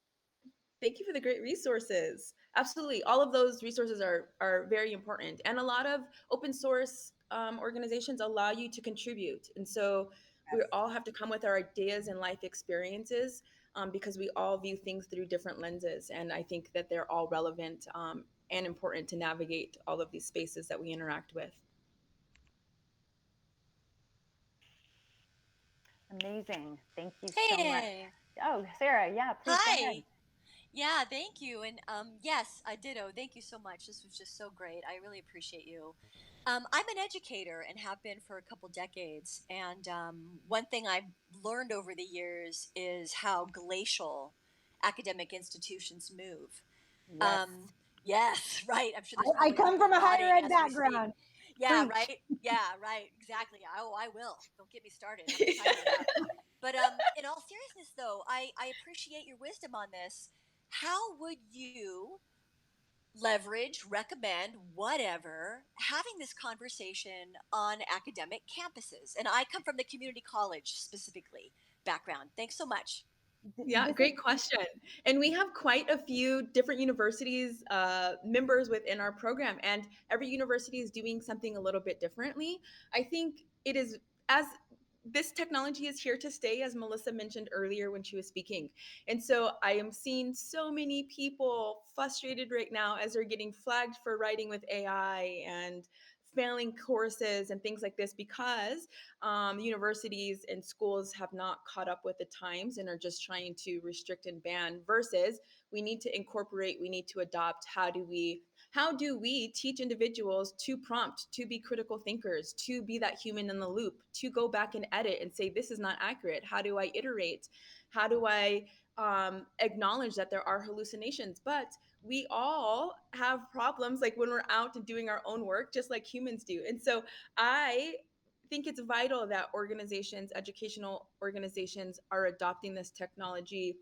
Thank you for the great resources. Absolutely, all of those resources are very important, and a lot of open source organizations allow you to contribute. And so we Yes. all have to come with our ideas and life experiences, because we all view things through different lenses, and I think that they're all relevant and important to navigate all of these spaces that we interact with. Amazing. Thank you so much. Hey, Oh, Sarah, yeah, please go ahead. hi. Yeah, thank you. And yes, I ditto. Thank you so much. This was just so great. I really appreciate you. I'm an educator and have been for a couple decades. And one thing I've learned over the years is how glacial academic institutions move. Yes. Yes, right. I'm sure there's I probably come people from a higher nodding ed as we speak. background. Yeah, Preach. right. Yeah, right. Exactly. Oh, I will. Don't get me started. I'm excited about it. But in all seriousness, though, I appreciate your wisdom on this. How would you leverage, recommend, whatever, having this conversation on academic campuses? And I come from the community college specifically background. Thanks so much. Yeah, This is great question. And we have quite a few different universities members within our program, and every university is doing something a little bit differently. I think it is, as this technology is here to stay, as Melissa mentioned earlier when she was speaking. And so I am seeing so many people frustrated right now as they're getting flagged for writing with AI and failing courses and things like this, because universities and schools have not caught up with the times and are just trying to restrict and ban, versus we need to incorporate, we need to adopt. How do we teach individuals to prompt, to be critical thinkers, to be that human in the loop, to go back and edit and say this is not accurate? How do I iterate? How do I acknowledge that there are hallucinations? But we all have problems, like when we're out and doing our own work, just like humans do. And so I think it's vital that organizations, educational organizations, are adopting this technology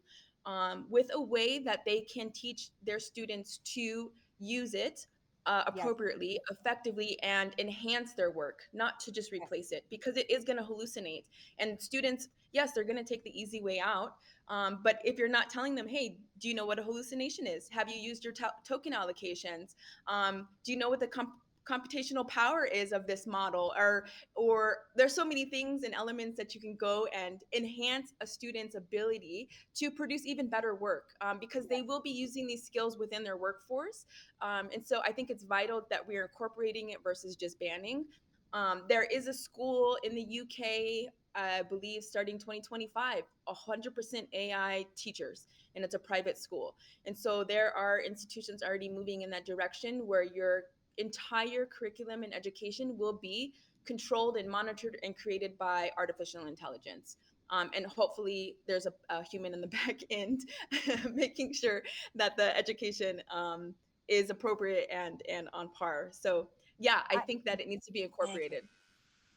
with a way that they can teach their students to use it yes, appropriately, effectively, and enhance their work, not to just yes, replace it, because it is going to hallucinate. And students, yes, they're going to take the easy way out. But if you're not telling them, hey, do you know what a hallucination is? Have you used your token allocations? Do you know what the computational power is of this model? Or there's so many things and elements that you can go and enhance a student's ability to produce even better work, because they yes, will be using these skills within their workforce. And so I think it's vital that we are incorporating it versus just banning. There is a school in the UK, I believe, starting 2025, 100% AI teachers, and it's a private school. And so there are institutions already moving in that direction, where your entire curriculum and education will be controlled and monitored and created by artificial intelligence. And hopefully there's a human in the back end making sure that the education is appropriate and on par. So yeah, I I, think that it needs to be Thank you. incorporated.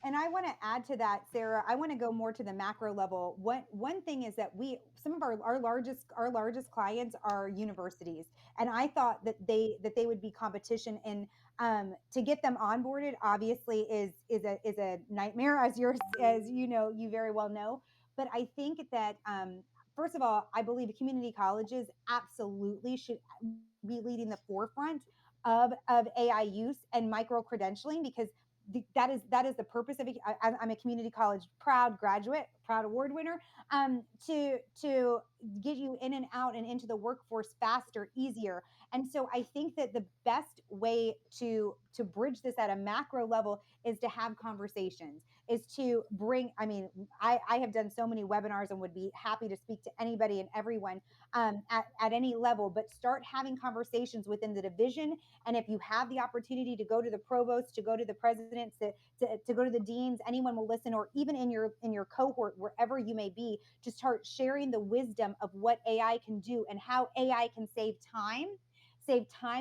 and I want to add to that, Sarah. I want to go more to the macro level. One thing is that some of our largest clients are universities, and I thought that they would be competition, and to get them onboarded obviously is a nightmare, as you know, you very well know. But I think that first of all, I believe community colleges absolutely should be leading the forefront of AI use and micro credentialing, because that is the purpose of it. I'm a community college proud graduate, proud award winner. To get you in and out and into the workforce faster, easier. And so I think that the best way to bridge this at a macro level is to have conversations, is to bring, I mean, I have done so many webinars and would be happy to speak to anybody and everyone at any level, but start having conversations within the division. And if you have the opportunity to go to the provost, to go to the presidents, to go to the deans, anyone will listen, or even in your cohort, wherever you may be, to start sharing the wisdom of what AI can do and how AI can save time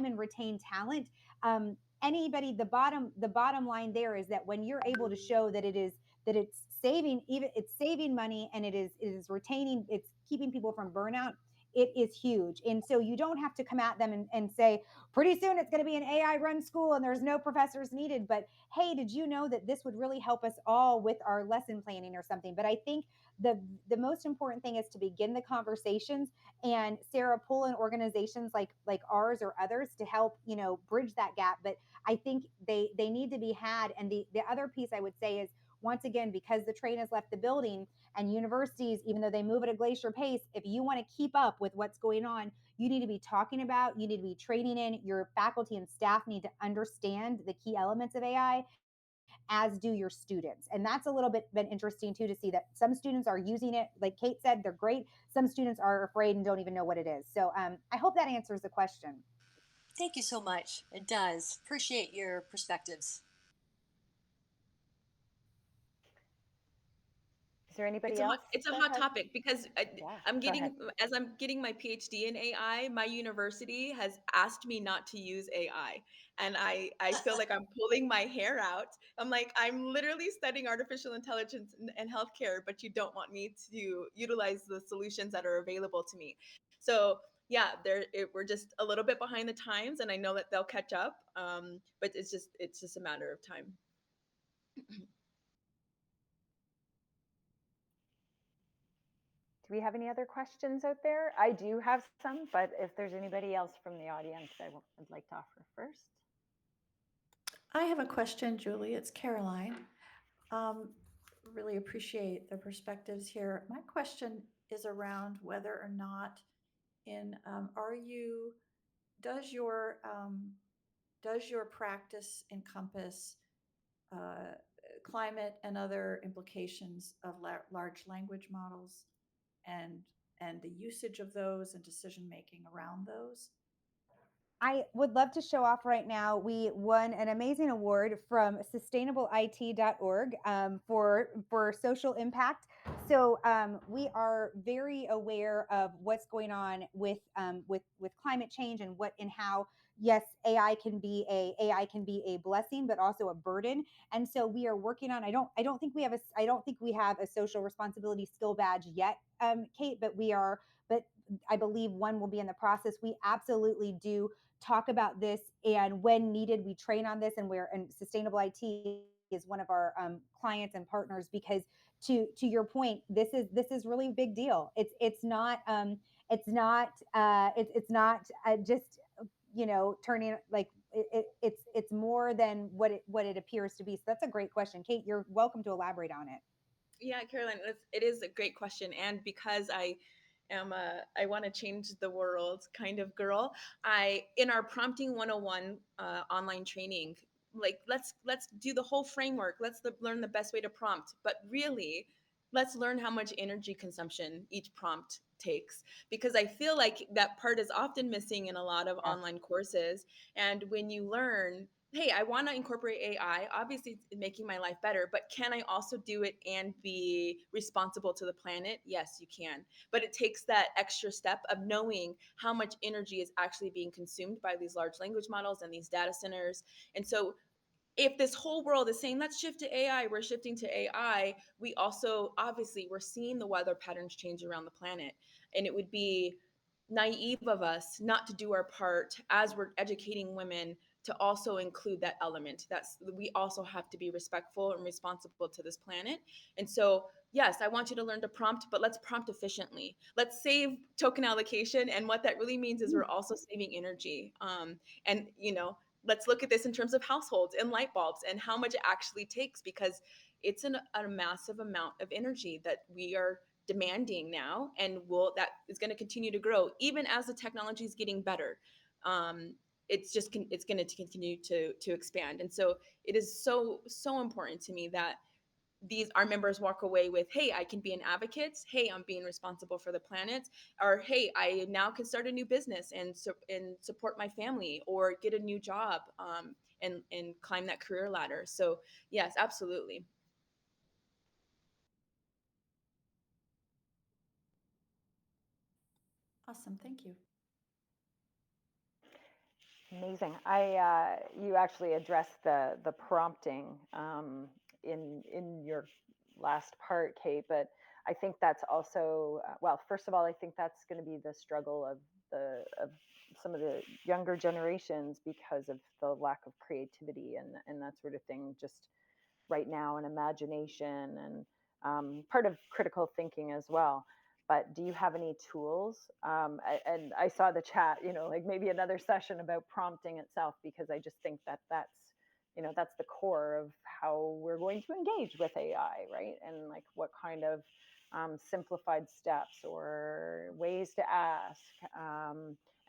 and retain talent. Anybody, the bottom line there is that when you're able to show that it's saving, even it's saving money, and it is retaining, it's keeping people from burnout, it is huge. And so you don't have to come at them and say, pretty soon it's going to be an AI run school and there's no professors needed. But hey, did you know that this would really help us all with our lesson planning or something? But I think the most important thing is to begin the conversations, and Sarah, pull in organizations like ours or others to help, bridge that gap. But I think they need to be had. And the other piece I would say is, once again, because the train has left the building, and universities, even though they move at a glacier pace, if you want to keep up with what's going on, you need to be talking about, you need to be training in, your faculty and staff need to understand the key elements of AI, as do your students. And that's a little bit been interesting too, to see that some students are using it. Like Kate said, they're great. Some students are afraid and don't even know what it is. So I hope that answers the question. Thank you so much. It does. Appreciate your perspectives. Is there anybody else? It's a that hot has? topic because Yeah, I'm go ahead. getting as I'm getting my PhD in AI, my university has asked me not to use AI, and I feel like I'm pulling my hair out. I'm like, I'm literally studying artificial intelligence and healthcare, but you don't want me to utilize the solutions that are available to me. So yeah, we're just a little bit behind the times, and I know that they'll catch up. But it's just a matter of time. Do we have any other questions out there? I do have some, but if there's anybody else from the audience, would like to offer first. I have a question, Julie. It's Caroline. Um, really appreciate the perspectives here. My question is around whether or not are you, does your, does your practice encompass climate and other implications of large language models and the usage of those and decision making around those? I would love to show off right now. We won an amazing award from sustainablet.org for social impact. So we are very aware of what's going on with climate change, and what and how, yes, AI can be a blessing, but also a burden. And so we are working on. I don't think we have a social responsibility skill badge yet, Kate, but we are. But I believe one will be in the process. We absolutely do talk about this, and when needed, we train on this. And Sustainable IT is one of our clients and partners, because to your point, this is really a big deal. It's not just turning, like, it's more than what it appears to be. So that's a great question, Kate. You're welcome to elaborate on it. Yeah, Caroline, it is a great question. And because I want to change the world kind of girl, in our Prompting 101 online training, like let's do the whole framework. Let's learn the best way to prompt. But really, let's learn how much energy consumption each prompt takes, because I feel like that part is often missing in a lot of Yeah. online courses. And when you learn, hey, I want to incorporate AI. Obviously, it's making my life better, but can I also do it and be responsible to the planet? Yes, you can. But it takes that extra step of knowing how much energy is actually being consumed by these large language models and these data centers. And so if this whole world is saying let's shift to AI, we're shifting to AI, we also obviously we're seeing the weather patterns change around the planet. And it would be naive of us not to do our part as we're educating women to also include that element. That's we also have to be respectful and responsible to this planet. And so yes, I want you to learn to prompt, but let's prompt efficiently. Let's save token allocation. And what that really means is we're also saving energy. And let's look at this in terms of households and light bulbs and how much it actually takes, because it's a massive amount of energy that we are demanding now, and that is going to continue to grow even as the technology is getting better. It's going to continue to expand, and so it is so important to me that our members walk away with, hey, I can be an advocate, hey, I'm being responsible for the planet, or hey, I now can start a new business and support my family, or get a new job, and climb that career ladder. So yes, absolutely. Awesome. Thank you. Amazing. You actually addressed the prompting in your last part, Kate. But I think that's also well. First of all, I think that's going to be the struggle of some of the younger generations because of the lack of creativity and that sort of thing. Just right now, and imagination and part of critical thinking as well. But do you have any tools? And I saw the chat, like maybe another session about prompting itself, because I just think that that's the core of how we're going to engage with AI, right? And like what kind of simplified steps or ways to ask,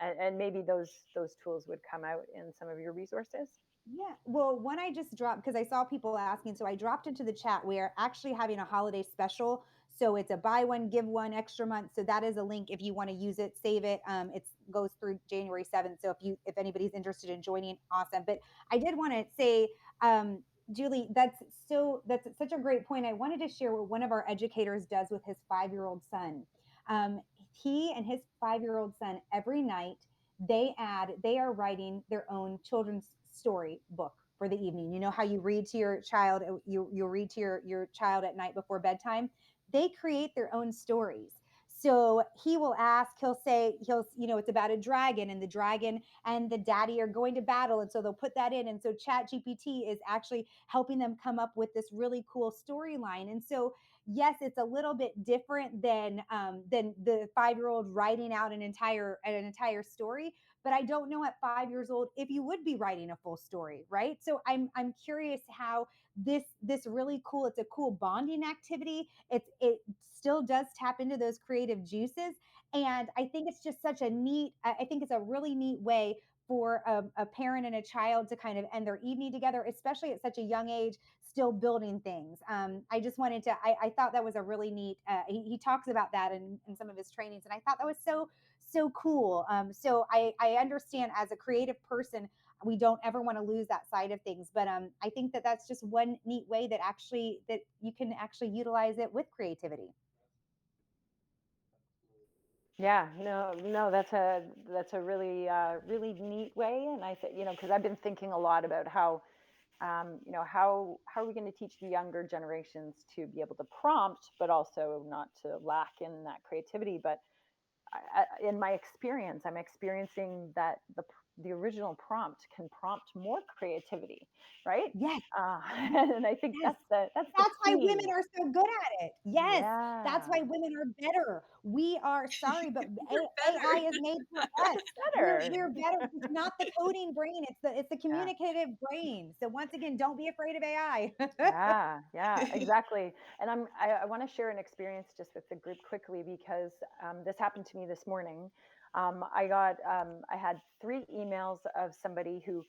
and maybe those tools would come out in some of your resources. Yeah. Well, one I just dropped because I saw people asking. So I dropped into the chat. We are actually having a holiday special. So it's a buy one, give one extra month. So that is a link if you want to use it, save it. It goes through January 7th. So if anybody's interested in joining, awesome. But I did want to say, Julie, that's such a great point. I wanted to share what one of our educators does with his 5-year-old son. He and his 5-year-old son every night they are writing their own children's story book for the evening. You know how you read to your child, you read to your child at night before bedtime. They create their own stories. So he will ask, he'll say, it's about a dragon, and the dragon and the daddy are going to battle. And so they'll put that in. And so Chat GPT is actually helping them come up with this really cool storyline. And so yes, it's a little bit different than the 5-year-old writing out an entire story. But I don't know at 5 years old if you would be writing a full story, right? So I'm curious how this really cool. It's a cool bonding activity. It still does tap into those creative juices, and I think it's just such a neat. I think it's a really neat way for a parent and a child to kind of end their evening together, especially at such a young age, still building things. I just wanted to, I thought that was a really neat, he talks about that in some of his trainings. And I thought that was so cool. So I understand as a creative person, we don't ever want to lose that side of things. But I think that that's just one neat way that you can actually utilize it with creativity. Yeah, no, that's a really neat way, and I think because I've been thinking a lot about how how are we going to teach the younger generations to be able to prompt, but also not to lack in that creativity. But in my experience, I'm experiencing that the original prompt can prompt more creativity, right? Yes. Uh, and I think Yes. that's the That's why women key. are so good at it. Yes. That's Yeah, why women are better. We are sorry, but We're better. AI is made for us. better. We're better. It's not the coding brain. It's the Yeah. communicative brain. So once again, don't be afraid of AI. Yeah, exactly. And I want to share an experience just with the group quickly, because this happened to me this morning. I had 3 emails of somebody who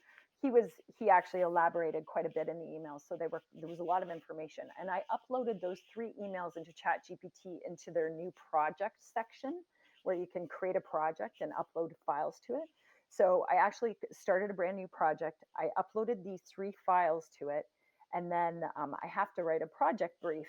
he actually elaborated quite a bit in the emails. So there was a lot of information, and I uploaded those 3 emails into Chat GPT into their new project section, where you can create a project and upload files to it. So I actually started a brand new project. I uploaded these 3 files to it, and then I have to write a project brief.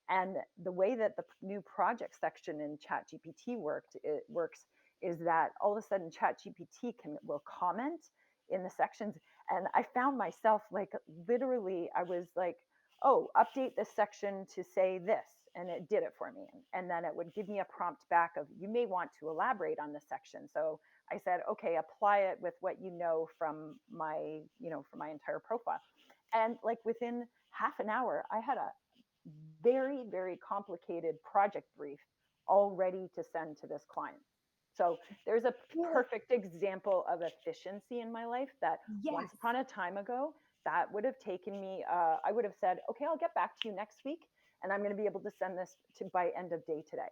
And the way that the new project section in ChatGPT works is that all of a sudden ChatGPT will comment in the sections, and I found myself like literally I was like, oh, update this section to say this, and it did it for me. And then it would give me a prompt back of, you may want to elaborate on this section. So I said, okay, apply it with what you know from my entire profile. And like within half an hour, I had a very, very complicated project brief all ready to send to this client. So there's a Julie, perfect example of efficiency in my life that yes. once upon a time ago, that would have taken me, I would have said, okay, I'll get back to you next week. and I'm going to be able to send this to by end of day today.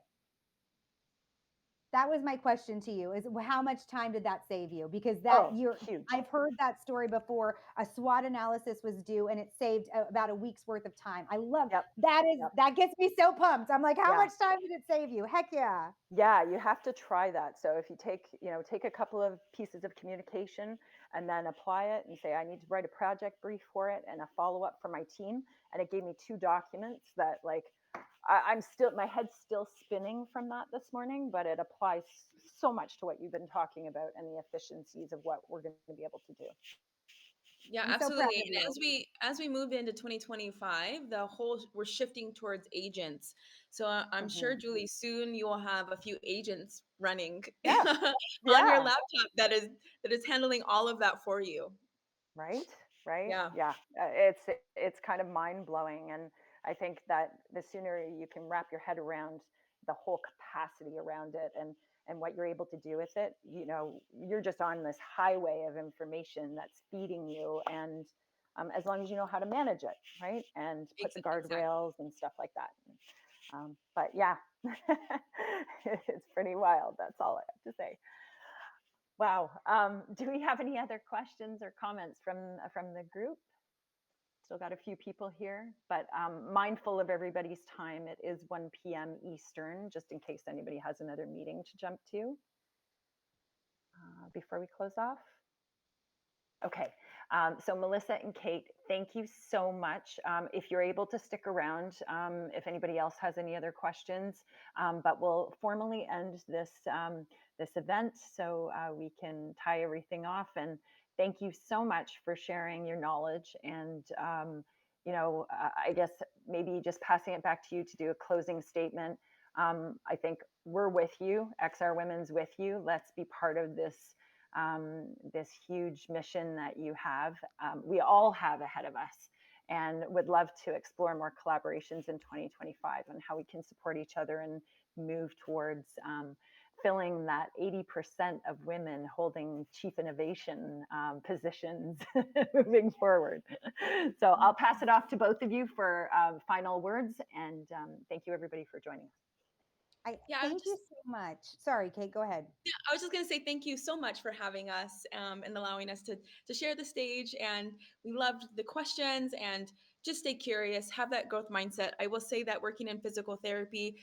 That was my question to you, is how much time did that save you? Because that Huge. I've heard that story before. A SWOT analysis was due and it saved about a week's worth of time. I love that. That gets me so pumped. I'm like, how much time did it save you? Heck yeah. Yeah, you have to try that. So if you take a couple of pieces of communication and then apply it and say, I need to write a project brief for it and a follow-up for my team. And it gave me 2 documents that, like, my head's still spinning from that this morning, but it applies so much to what you've been talking about and the efficiencies of what we're going to be able to do. Yeah, I'm absolutely. so proud of you. And as we move into 2025, we're shifting towards agents. So I'm sure, Julie, soon you will have a few agents running on your laptop that is handling all of that for you. Right. Yeah. It's kind of mind blowing, and I think that the sooner you can wrap your head around the whole capacity around it and what you're able to do with it, you're just on this highway of information that's feeding you, and as long as you know how to manage it, right, and put the guardrails and stuff like that. But yeah, it's pretty wild. That's all I have to say. Wow. Do we have any other questions or comments from the group? Still got a few people here, but mindful of everybody's time. It is 1 p.m. Eastern, just in case anybody has another meeting to jump to before we close off. Okay, so Melissa and Kate, thank you so much. If you're able to stick around, if anybody else has any other questions, but we'll formally end this this event so we can tie everything off. And thank you so much for sharing your knowledge. And I guess maybe just passing it back to you to do a closing statement. I think we're with you. XR Women's with you. Let's be part of this this huge mission that you have. We all have ahead of us, and would love to explore more collaborations in 2025 on how we can support each other and move towards filling that 80% of women holding chief innovation positions moving forward. So I'll pass it off to both of you for final words, and thank you everybody for joining us. Thank you so much. Sorry, Kate, go ahead. Yeah, I was just going to say thank you so much for having us and allowing us to share the stage. And we loved the questions, and just stay curious, have that growth mindset. I will say that working in physical therapy,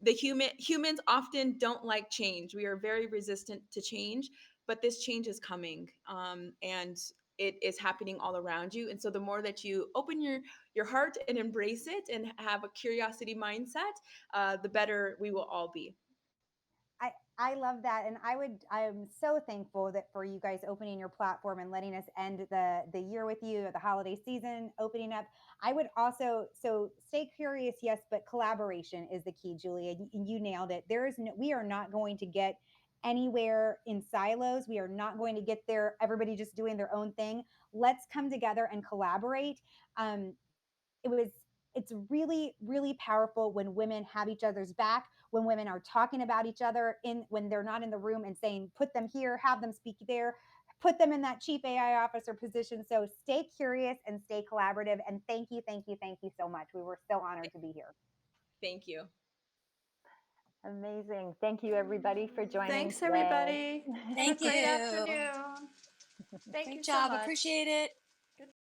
humans often don't like change. We are very resistant to change, but this change is coming, and it is happening all around you. And so the more that you open your heart and embrace it and have a curiosity mindset, the better we will all be. I love that. And I'm so thankful that for you guys opening your platform and letting us end the year with you, the holiday season opening up. I would also, so stay curious, yes, but collaboration is the key, Julia. You nailed it. We are not going to get anywhere in silos. We are not going to get there, everybody just doing their own thing. Let's come together and collaborate. It's really, really powerful when women have each other's back, when women are talking about each other when they're not in the room and saying, put them here, have them speak there, put them in that chief AI officer position. So stay curious and stay collaborative. And thank you so much. We were so honored to be here. Thank you. Amazing. Thank you everybody for joining. Thanks today. everybody. Thank Have a great you. afternoon. Thank you Great so job. much. Appreciate it.